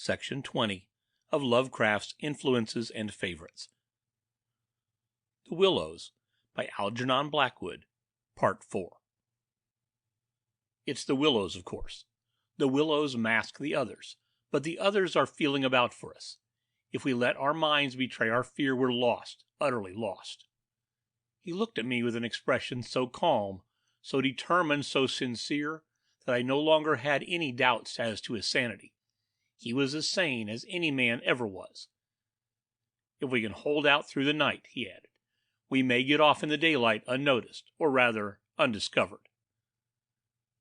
Section 20 of Lovecraft's Influences and Favorites. The Willows by Algernon Blackwood, Part 4. It's the Willows, of course. The Willows mask the others, but the others are feeling about for us. If we let our minds betray our fear, we're lost, utterly lost. He looked at me with an expression so calm, so determined, so sincere, that I no longer had any doubts as to his sanity. He was as sane as any man ever was. If we can hold out through the night, he added, we may get off in the daylight unnoticed, or rather, undiscovered.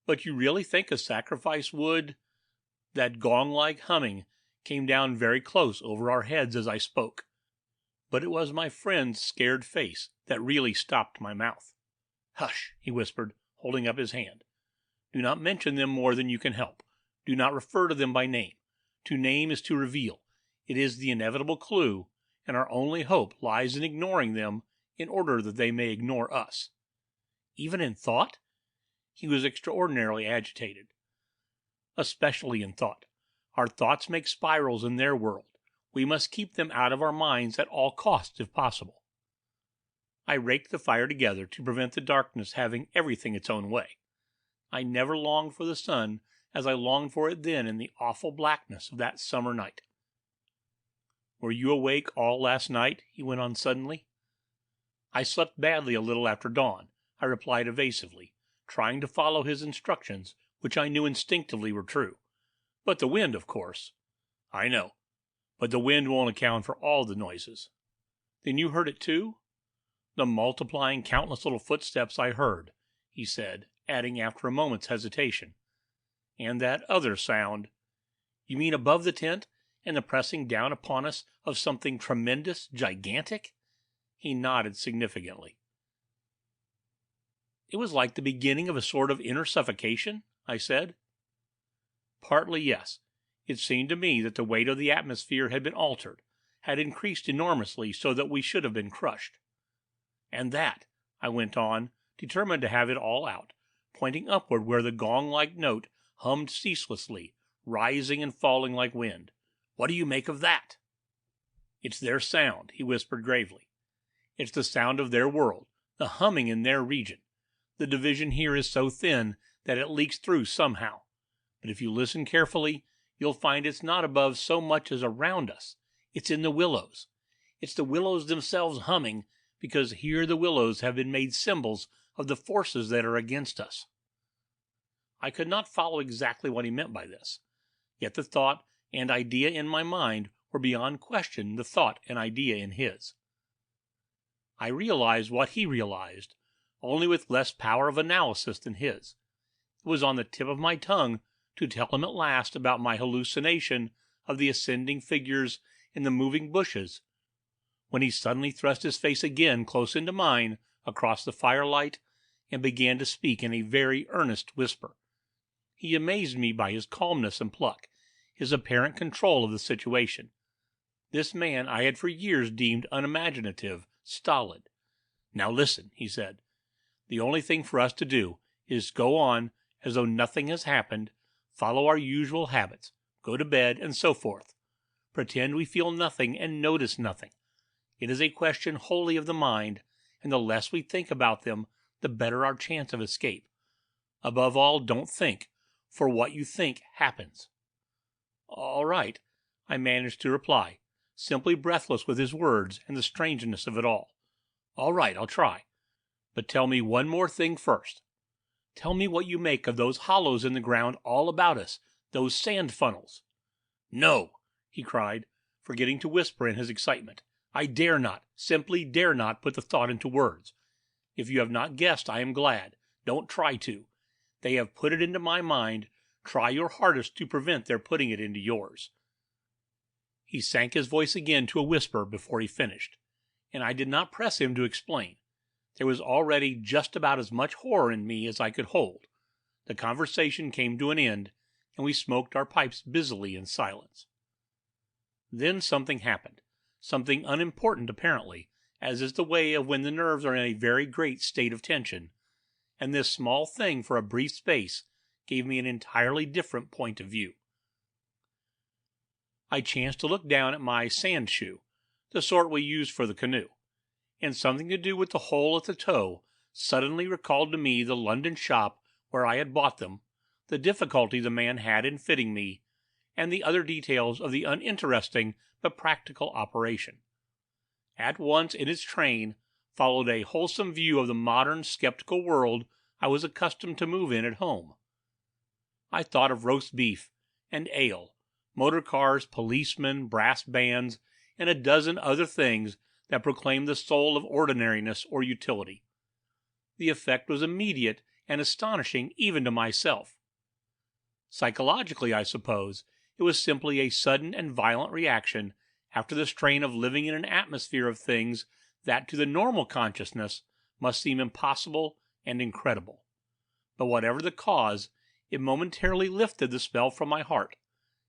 But you really think a sacrifice would— That gong-like humming came down very close over our heads as I spoke, but it was my friend's scared face that really stopped my mouth. Hush, he whispered, holding up his hand. Do not mention them more than you can help. Do not refer to them by name. To name is to reveal. It is the inevitable clue, and our only hope lies in ignoring them in order that they may ignore us. Even in thought? He was extraordinarily agitated. Especially in thought. Our thoughts make spirals in their world. We must keep them out of our minds at all costs if possible. I raked the fire together to prevent the darkness having everything its own way. I never longed for the sun as I longed for it then in the awful blackness of that summer night. Were you awake all last night? He went on suddenly. I slept badly a little after dawn, I replied evasively, trying to follow his instructions, which I knew instinctively were true. But the wind, of course. I know. But the wind won't account for all the noises. Then you heard it too? The multiplying countless little footsteps I heard, he said, adding after a moment's hesitation. And that other sound. You mean above the tent, and the pressing down upon us of something tremendous, gigantic? He nodded significantly. It was like the beginning of a sort of inner suffocation, I said. Partly, yes. It seemed to me that the weight of the atmosphere had been altered, had increased enormously so that we should have been crushed. And that, I went on, determined to have it all out, pointing upward where the gong-like note hummed ceaselessly, rising and falling like wind. What do you make of that? It's their sound, he whispered gravely. It's the sound of their world, the humming in their region. The division here is so thin that it leaks through somehow. But if you listen carefully, you'll find it's not above so much as around us. It's in the willows. It's the willows themselves humming, because here the willows have been made symbols of the forces that are against us. I could not follow exactly what he meant by this, yet the thought and idea in my mind were beyond question the thought and idea in his. I realized what he realized, only with less power of analysis than his. It was on the tip of my tongue to tell him at last about my hallucination of the ascending figures in the moving bushes, when he suddenly thrust his face again close into mine across the firelight and began to speak in a very earnest whisper. He amazed me by his calmness and pluck, his apparent control of the situation. This man I had for years deemed unimaginative, stolid. Now listen, he said. The only thing for us to do is go on as though nothing has happened, follow our usual habits, go to bed, and so forth. Pretend we feel nothing and notice nothing. It is a question wholly of the mind, and the less we think about them, the better our chance of escape. Above all, don't think, for what you think happens. All right, I managed to reply, simply breathless with his words and the strangeness of it all. All right, I'll try. But tell me one more thing first. Tell me what you make of those hollows in the ground all about us, those sand funnels. No, he cried, forgetting to whisper in his excitement. I dare not, simply dare not put the thought into words. If you have not guessed, I am glad. Don't try to. They have put it into my mind. Try your hardest to prevent their putting it into yours. He sank his voice again to a whisper before he finished, and I did not press him to explain. There was already just about as much horror in me as I could hold. The conversation came to an end, and we smoked our pipes busily in silence. Then something happened, something unimportant apparently, as is the way of when the nerves are in a very great state of tension, and this small thing for a brief space gave me an entirely different point of view. I chanced to look down at my sand shoe, the sort we used for the canoe, and something to do with the hole at the toe suddenly recalled to me the London shop where I had bought them, the difficulty the man had in fitting me, and the other details of the uninteresting but practical operation. At once in its train followed a wholesome view of the modern skeptical world I was accustomed to move in at home. I thought of roast beef and ale, motor cars, policemen, brass bands, and a dozen other things that proclaim the soul of ordinariness or utility. The effect was immediate and astonishing even to myself. Psychologically, I suppose, it was simply a sudden and violent reaction after the strain of living in an atmosphere of things that to the normal consciousness must seem impossible and incredible. But whatever the cause, it momentarily lifted the spell from my heart,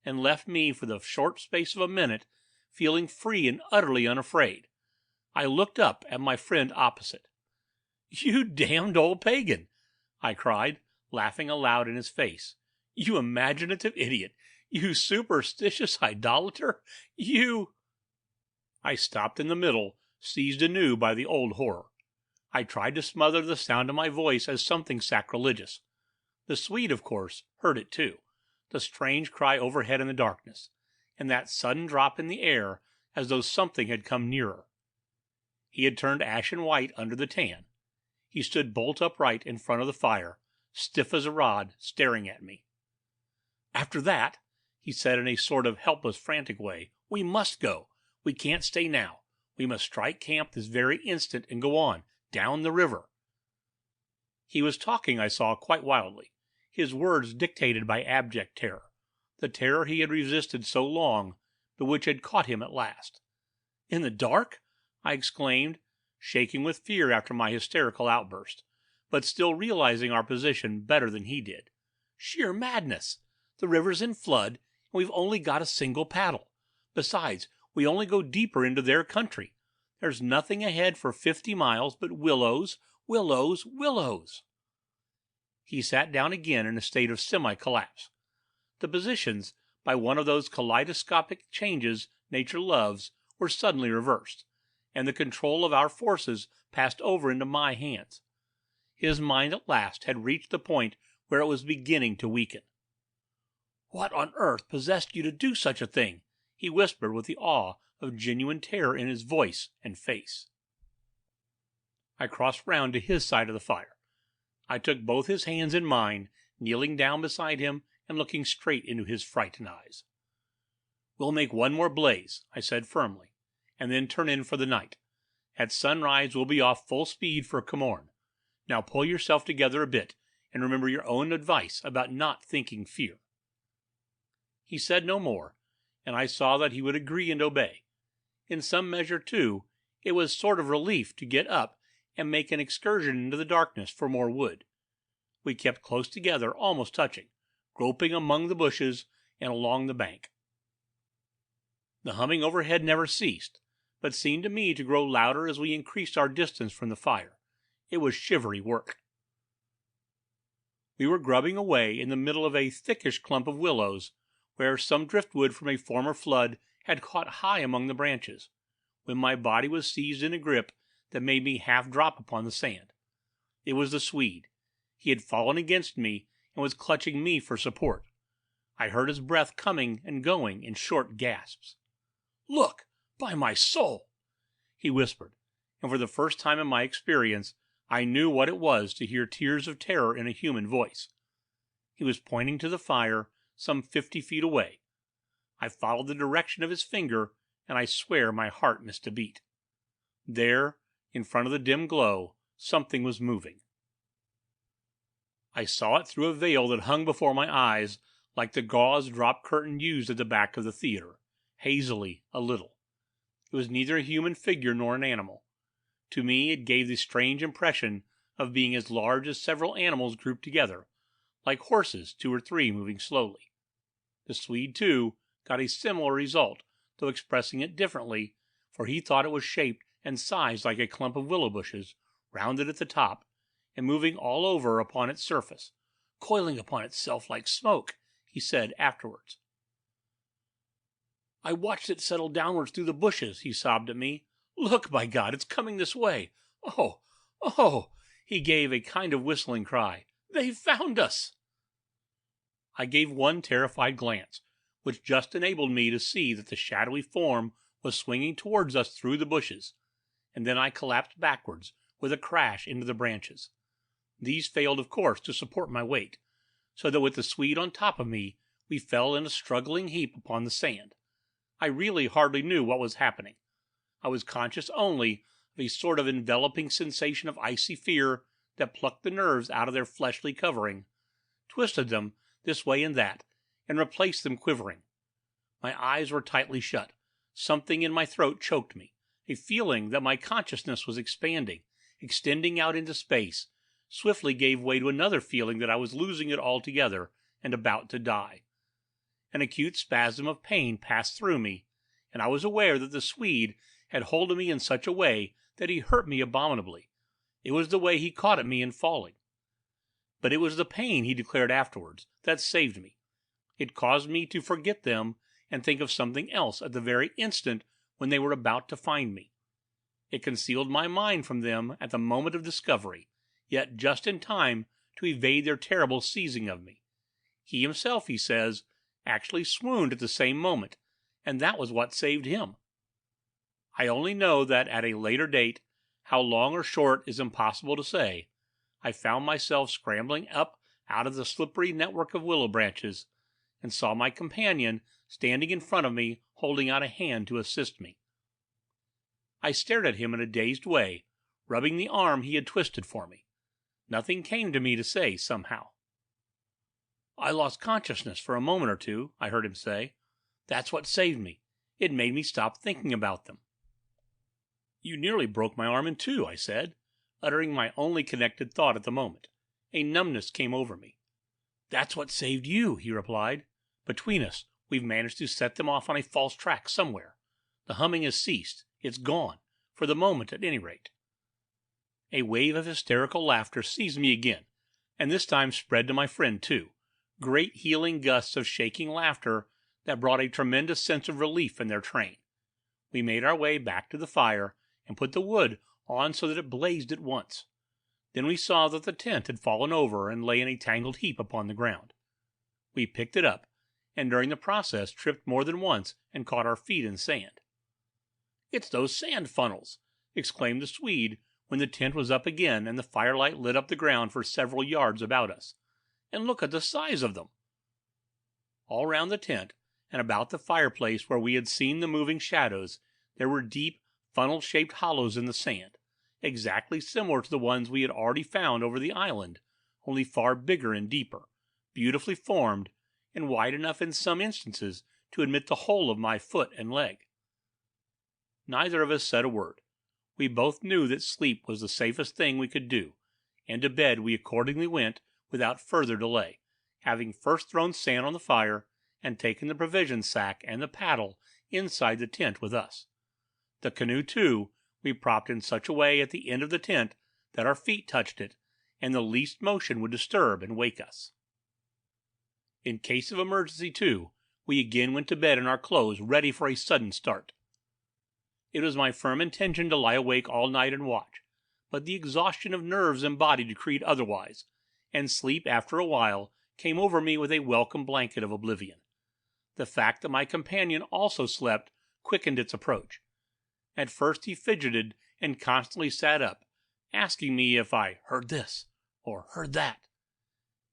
and left me for the short space of a minute feeling free and utterly unafraid. I looked up at my friend opposite. "You damned old pagan!" I cried, laughing aloud in his face. "You imaginative idiot! You superstitious idolater! You—" I stopped in the middle, seized anew by the old horror. I tried to smother the sound of my voice as something sacrilegious. The Swede, of course, heard it too, the strange cry overhead in the darkness, and that sudden drop in the air as though something had come nearer. He had turned ashen white under the tan. He stood bolt upright in front of the fire, stiff as a rod, staring at me. "After that," he said in a sort of helpless, frantic way, "we must go. We can't stay now. We must strike camp this very instant and go on, down the river." He was talking, I saw, quite wildly, his words dictated by abject terror, the terror he had resisted so long, but which had caught him at last. "In the dark?" I exclaimed, shaking with fear after my hysterical outburst, but still realizing our position better than he did. "Sheer madness! The river's in flood, and we've only got a single paddle. Besides, we only go deeper into their country. There's nothing ahead for 50 miles but willows, willows, willows." He sat down again in a state of semi-collapse. The positions, by one of those kaleidoscopic changes nature loves, were suddenly reversed, and the control of our forces passed over into my hands. His mind at last had reached the point where it was beginning to weaken. "What on earth possessed you to do such a thing?" he whispered with the awe of genuine terror in his voice and face. I crossed round to his side of the fire. I took both his hands in mine, kneeling down beside him and looking straight into his frightened eyes. "We'll make one more blaze," I said firmly, "and then turn in for the night. At sunrise we'll be off full speed for Comorn. Now pull yourself together a bit, and remember your own advice about not thinking fear." He said no more, and I saw that he would agree and obey. In some measure, too, it was sort of relief to get up and make an excursion into the darkness for more wood. We kept close together, almost touching, groping among the bushes and along the bank. The humming overhead never ceased, but seemed to me to grow louder as we increased our distance from the fire. It was shivery work. We were grubbing away in the middle of a thickish clump of willows, where some driftwood from a former flood had caught high among the branches, when my body was seized in a grip that made me half drop upon the sand. It was the Swede. He had fallen against me and was clutching me for support. I heard his breath coming and going in short gasps. "Look, by my soul!" he whispered, and for the first time in my experience I knew what it was to hear tears of terror in a human voice. He was pointing to the fire, some 50 feet away. I followed the direction of his finger, and I swear my heart missed a beat. There, in front of the dim glow, something was moving. I saw it through a veil that hung before my eyes like the gauze drop curtain used at the back of the theater, hazily, a little. It was neither a human figure nor an animal. To me it gave the strange impression of being as large as several animals grouped together, like horses 2 or 3 moving slowly. The Swede, too, got a similar result, though expressing it differently, for he thought it was shaped and sized like a clump of willow bushes, rounded at the top, and moving all over upon its surface, "coiling upon itself like smoke," he said afterwards. I watched it settle downwards through the bushes, he sobbed at me. Look, by God, it's coming this way. Oh, oh, he gave a kind of whistling cry. They've found us. I gave one terrified glance, which just enabled me to see that the shadowy form was swinging towards us through the bushes, and then I collapsed backwards with a crash into the branches. These failed, of course, to support my weight, so that with the Swede on top of me, we fell in a struggling heap upon the sand. I really hardly knew what was happening. I was conscious only of a sort of enveloping sensation of icy fear that plucked the nerves out of their fleshly covering, twisted them this way and that, and replaced them quivering. My eyes were tightly shut. Something in my throat choked me. A feeling that my consciousness was expanding, extending out into space, swiftly gave way to another feeling that I was losing it altogether and about to die. An acute spasm of pain passed through me, and I was aware that the Swede had hold of me in such a way that he hurt me abominably. It was the way he caught at me in falling. But it was the pain, he declared afterwards, that saved me. It caused me to forget them and think of something else at the very instant when they were about to find me. It concealed my mind from them at the moment of discovery, yet just in time to evade their terrible seizing of me. He himself, he says, actually swooned at the same moment, and that was what saved him. I only know that at a later date, how long or short is impossible to say, I found myself scrambling up out of the slippery network of willow branches, and saw my companion standing in front of me holding out a hand to assist me. I stared at him in a dazed way, rubbing the arm he had twisted for me. Nothing came to me to say, somehow. I lost consciousness for a moment or two, I heard him say. That's what saved me. It made me stop thinking about them. You nearly broke my arm in two, I said, uttering my only connected thought at the moment. A numbness came over me. That's what saved you, he replied. Between us, we've managed to set them off on a false track somewhere. The humming has ceased. It's gone, for the moment at any rate. A wave of hysterical laughter seized me again, and this time spread to my friend too. Great healing gusts of shaking laughter that brought a tremendous sense of relief in their train. We made our way back to the fire and put the wood on so that it blazed at once. Then we saw that the tent had fallen over and lay in a tangled heap upon the ground. We picked it up, and during the process tripped more than once and caught our feet in sand. It's those sand funnels, exclaimed the Swede when the tent was up again and the firelight lit up the ground for several yards about us. And look at the size of them. All round the tent, and about the fireplace where we had seen the moving shadows, there were deep, funnel-shaped hollows in the sand, exactly similar to the ones we had already found over the island, only far bigger and deeper, beautifully formed, and wide enough in some instances to admit the whole of my foot and leg. Neither of us said a word. We both knew that sleep was the safest thing we could do, and to bed we accordingly went without further delay, having first thrown sand on the fire and taken the provision sack and the paddle inside the tent with us. The canoe, too, we propped in such a way at the end of the tent that our feet touched it, and the least motion would disturb and wake us. In case of emergency, too, we again went to bed in our clothes, ready for a sudden start. It was my firm intention to lie awake all night and watch, but the exhaustion of nerves and body decreed otherwise, and sleep after a while came over me with a welcome blanket of oblivion. The fact that my companion also slept quickened its approach. At first he fidgeted and constantly sat up, asking me if I heard this or heard that.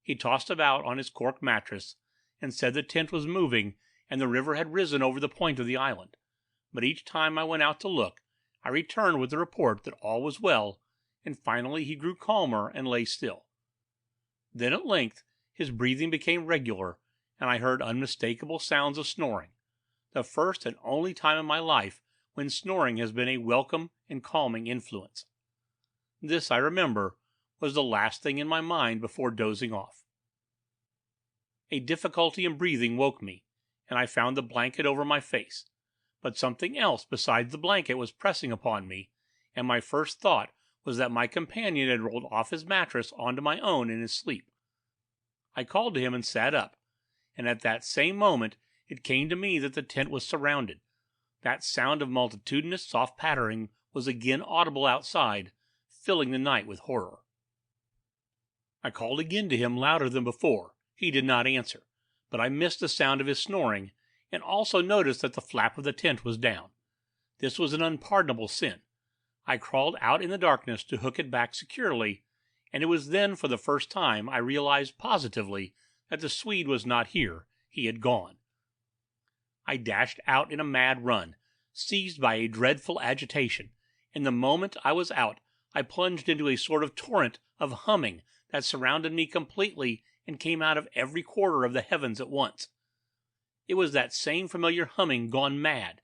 He tossed about on his cork mattress and said the tent was moving and the river had risen over the point of the island. But each time I went out to look, I returned with the report that all was well, and finally he grew calmer and lay still. Then at length his breathing became regular, and I heard unmistakable sounds of snoring, the first and only time in my life when snoring has been a welcome and calming influence. This, I remember, was the last thing in my mind before dozing off. A difficulty in breathing woke me, and I found the blanket over my face, but something else besides the blanket was pressing upon me, and my first thought was that my companion had rolled off his mattress onto my own in his sleep. I called to him and sat up, and at that same moment it came to me that the tent was surrounded. That sound of multitudinous soft pattering was again audible outside, filling the night with horror. I called again to him louder than before. He did not answer, but I missed the sound of his snoring, and also noticed that the flap of the tent was down. This was an unpardonable sin. I crawled out in the darkness to hook it back securely, and it was then for the first time I realized positively that the Swede was not here. He had gone. I dashed out in a mad run, seized by a dreadful agitation, and the moment I was out I plunged into a sort of torrent of humming that surrounded me completely and came out of every quarter of the heavens at once. It was that same familiar humming gone mad.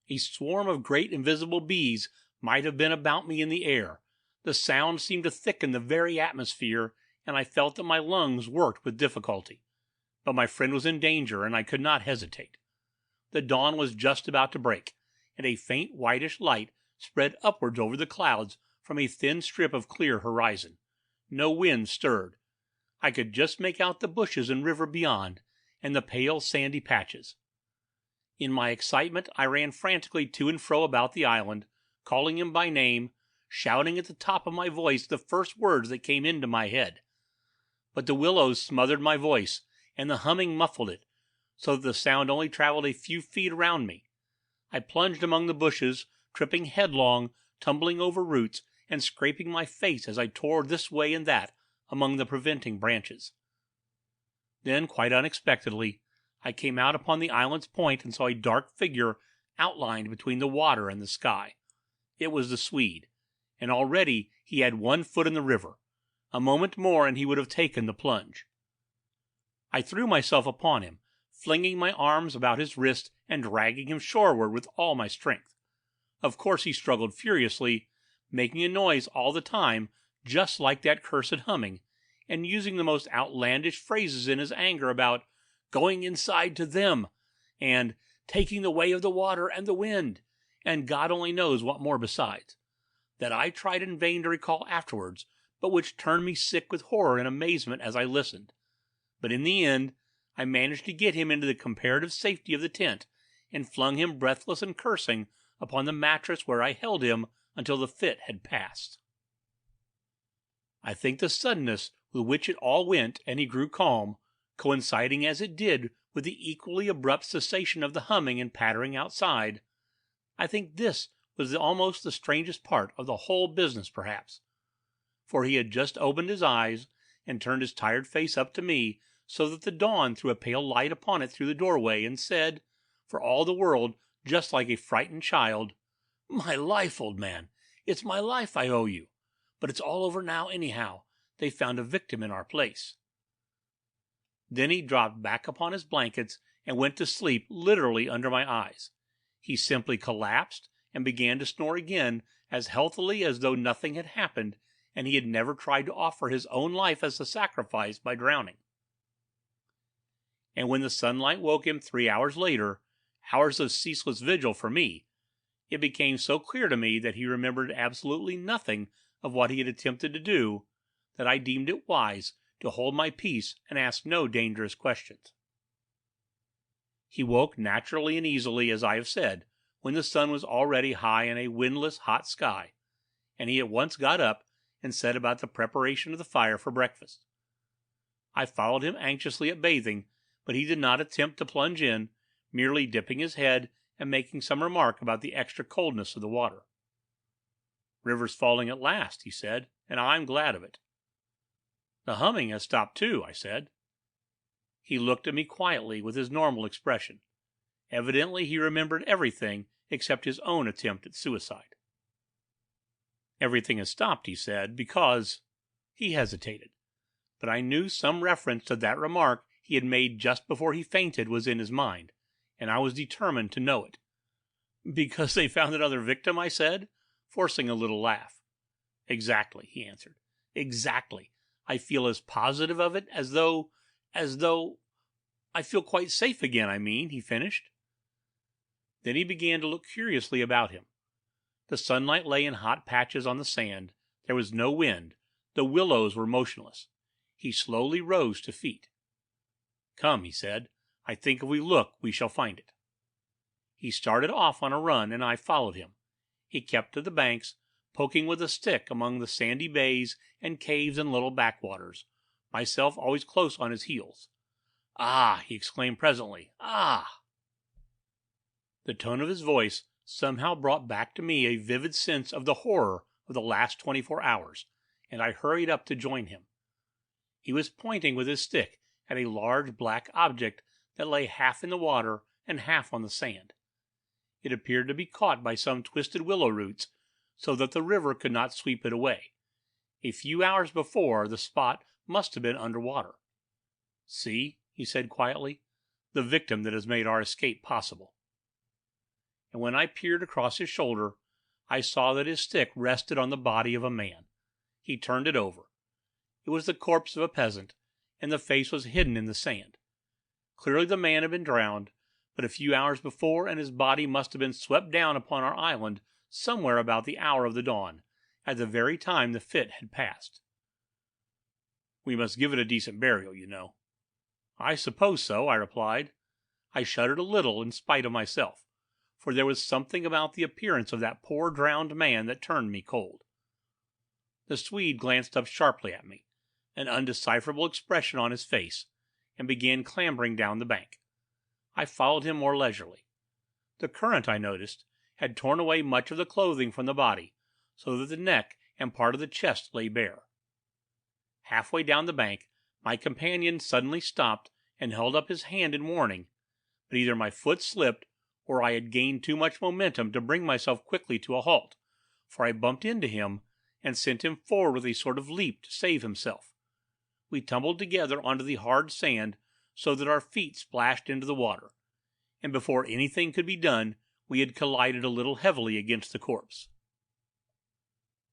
A swarm of great invisible bees might have been about me in the air. The sound seemed to thicken the very atmosphere, and I felt that my lungs worked with difficulty. But my friend was in danger, and I could not hesitate. The dawn was just about to break, and a faint whitish light spread upwards over the clouds from a thin strip of clear horizon. No wind stirred. I could just make out the bushes and river beyond, and the pale sandy patches. In my excitement I ran frantically to and fro about the island, calling him by name, shouting at the top of my voice the first words that came into my head. But the willows smothered my voice, and the humming muffled it, so that the sound only traveled a few feet around me. I plunged among the bushes, tripping headlong, tumbling over roots, and scraping my face as I tore this way and that among the preventing branches. Then, quite unexpectedly, I came out upon the island's point and saw a dark figure outlined between the water and the sky. It was the Swede, and already he had one foot in the river. A moment more and he would have taken the plunge. I threw myself upon him, flinging my arms about his wrist and dragging him shoreward with all my strength. Of course he struggled furiously, making a noise all the time, just like that cursed humming, and using the most outlandish phrases in his anger about going inside to them, and taking the way of the water and the wind, and God only knows what more besides, that I tried in vain to recall afterwards, but which turned me sick with horror and amazement as I listened. But in the end, I managed to get him into the comparative safety of the tent, and flung him breathless and cursing upon the mattress, where I held him until the fit had passed. I think the suddenness with which it all went and he grew calm, coinciding as it did with the equally abrupt cessation of the humming and pattering outside, I think this was almost the strangest part of the whole business perhaps, for he had just opened his eyes and turned his tired face up to me, so that the dawn threw a pale light upon it through the doorway, and said, for all the world just like a frightened child, "My life, old man, it's my life I owe you, but it's all over now anyhow. They found a victim in our place." Then he dropped back upon his blankets and went to sleep literally under my eyes. He simply collapsed and began to snore again as healthily as though nothing had happened and he had never tried to offer his own life as a sacrifice by drowning. And when the sunlight woke him 3 hours later, hours of ceaseless vigil for me, it became so clear to me that he remembered absolutely nothing of what he had attempted to do, that I deemed it wise to hold my peace and ask no dangerous questions. He woke naturally and easily, as I have said, when the sun was already high in a windless, hot sky, and he at once got up and set about the preparation of the fire for breakfast. I followed him anxiously at bathing, but he did not attempt to plunge in, merely dipping his head and making some remark about the extra coldness of the water. "River's falling at last," he said, "and I'm glad of it." "The humming has stopped too," I said. He looked at me quietly with his normal expression. Evidently he remembered everything except his own attempt at suicide. "Everything has stopped," he said, "because—" He hesitated, but I knew some reference to that remark he had made just before he fainted was in his mind, and I was determined to know it. "Because they found another victim," I said, forcing a little laugh. "Exactly," he answered. "Exactly. I feel as positive of it as though I feel quite safe again, I mean," he finished. Then he began to look curiously about him. The sunlight lay in hot patches on the sand. There was no wind. The willows were motionless. He slowly rose to feet. "Come," he said, I think if we look, we shall find it." He started off on a run, and I followed him. He kept to the banks, poking with a stick among the sandy bays and caves and little backwaters, myself always close on his heels. "Ah!" he exclaimed presently. "Ah!" The tone of his voice somehow brought back to me a vivid sense of the horror of the last 24 hours, and I hurried up to join him. He was pointing with his stick at a large black object that lay half in the water and half on the sand. It appeared to be caught by some twisted willow roots, so that the river could not sweep it away. A few hours before, the spot must have been under water. "See," he said quietly, "the victim that has made our escape possible." And when I peered across his shoulder, I saw that his stick rested on the body of a man. He turned it over. It was the corpse of a peasant, and the face was hidden in the sand. Clearly the man had been drowned but a few hours before, and his body must have been swept down upon our island somewhere about the hour of the dawn, at the very time the fit had passed. "We must give it a decent burial, you know." "I suppose so," I replied. I shuddered a little in spite of myself, for there was something about the appearance of that poor drowned man that turned me cold. The Swede glanced up sharply at me, an undecipherable expression on his face, and began clambering down the bank. I followed him more leisurely. The current, I noticed, had torn away much of the clothing from the body, so that the neck and part of the chest lay bare. Halfway down the bank, my companion suddenly stopped and held up his hand in warning, but either my foot slipped, or I had gained too much momentum to bring myself quickly to a halt, for I bumped into him and sent him forward with a sort of leap to save himself. We tumbled together onto the hard sand, so that our feet splashed into the water, and before anything could be done, we had collided a little heavily against the corpse.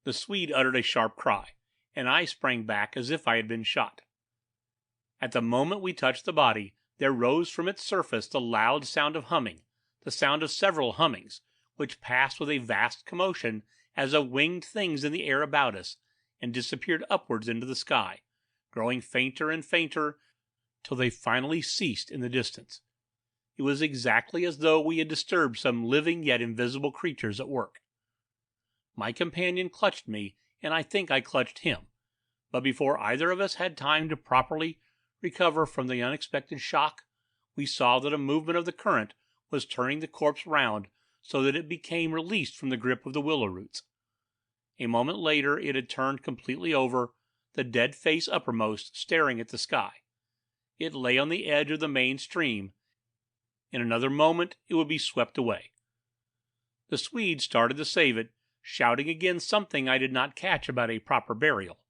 The Swede uttered a sharp cry, and I sprang back as if I had been shot. At the moment we touched the body, there rose from its surface the loud sound of humming, the sound of several hummings, which passed with a vast commotion as of winged things in the air about us, and disappeared upwards into the sky, growing fainter and fainter till they finally ceased in the distance. It was exactly as though we had disturbed some living yet invisible creatures at work. My companion clutched me, and I think I clutched him, but before either of us had time to properly recover from the unexpected shock, we saw that a movement of the current was turning the corpse round so that it became released from the grip of the willow roots. A moment later it had turned completely over, the dead face uppermost, staring at the sky. It lay on the edge of the main stream. In another moment it would be swept away. The Swede started to save it, shouting again something I did not catch about a proper burial,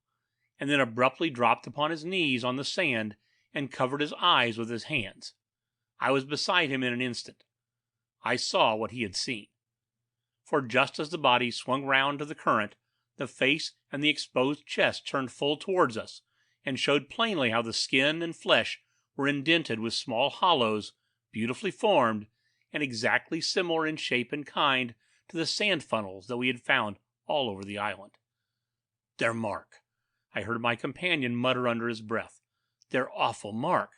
and then abruptly dropped upon his knees on the sand and covered his eyes with his hands. I was beside him in an instant. I saw what he had seen. For just as the body swung round to the current, the face and the exposed chest turned full towards us, and showed plainly how the skin and flesh were indented with small hollows, beautifully formed, and exactly similar in shape and kind to the sand funnels that we had found all over the island. "Their mark," I heard my companion mutter under his breath. "Their awful mark."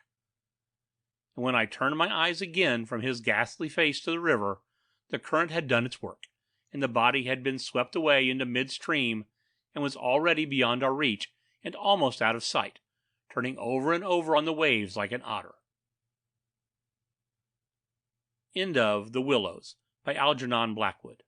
And when I turned my eyes again from his ghastly face to the river, the current had done its work, and the body had been swept away into mid-stream, and was already beyond our reach and almost out of sight, turning over and over on the waves like an otter. End of The Willows by Algernon Blackwood.